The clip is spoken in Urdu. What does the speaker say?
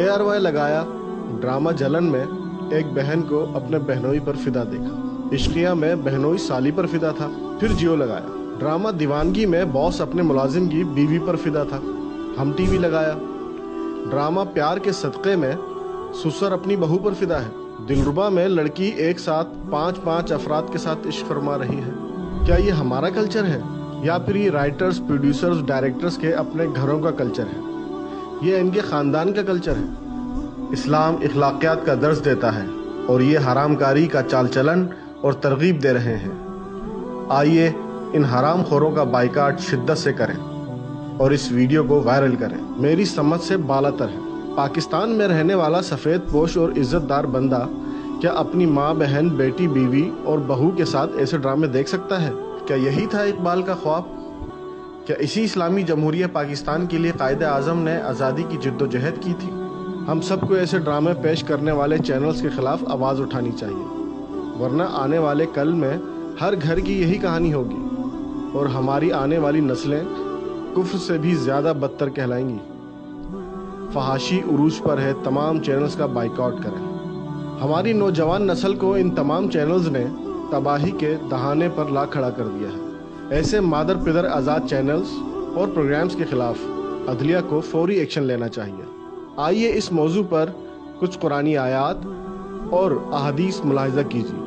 ARY لگایا ڈرامہ جلن میں ایک بہن کو اپنے بہنوئی پر فدا دیکھا، عشقیہ میں بہنوئی سالی پر فدا تھا۔ پھر جیو لگایا ڈرامہ دیوانگی میں باس اپنے ملازم کی بیوی پر فدا تھا۔ ہم ٹی وی لگایا ڈرامہ پیار کے صدقے میں سسر اپنی بہو پر فدا ہے۔ دلربا میں لڑکی ایک ساتھ 5 افراد کے ساتھ عشق فرما رہی ہے۔ کیا یہ ہمارا کلچر ہے یا پھر یہ رائٹرز، پروڈیوسرز، ڈائریکٹرز کے اپنے گھروں کا کلچر ہے؟ یہ ان کے خاندان کا کلچر ہے۔ اسلام اخلاقیات کا درس دیتا ہے اور یہ حرام کاری کا چال چلن اور ترغیب دے رہے ہیں۔ آئیے ان حرام خوروں کا بائیکاٹ شدت سے کریں اور اس ویڈیو کو وائرل کریں۔ میری سمجھ سے بالاتر ہے۔ پاکستان میں رہنے والا سفید پوش اور عزت دار بندہ کیا اپنی ماں، بہن، بیٹی، بیوی اور بہو کے ساتھ ایسے ڈرامے دیکھ سکتا ہے؟ کیا یہی تھا اقبال کا خواب؟ کیا اسی اسلامی جمہوریہ پاکستان کے لیے قائد اعظم نے آزادی کی جد و جہد کی تھی؟ ہم سب کو ایسے ڈرامے پیش کرنے والے چینلز کے خلاف آواز اٹھانی چاہیے، ورنہ آنے والے کل میں ہر گھر کی یہی کہانی ہوگی اور ہماری آنے والی نسلیں کفر سے بھی زیادہ بدتر کہلائیں گی۔ فحاشی عروج پر ہے، تمام چینلز کا بائیکاٹ کریں۔ ہماری نوجوان نسل کو ان تمام چینلز نے تباہی کے دہانے پر لا کھڑا کر دیا ہے۔ ایسے مادر پدر آزاد چینلز اور پروگرامز کے خلاف عدلیہ کو فوری ایکشن لینا چاہیے۔ آئیے اس موضوع پر کچھ قرآنی آیات اور احادیث ملاحظہ کیجیے۔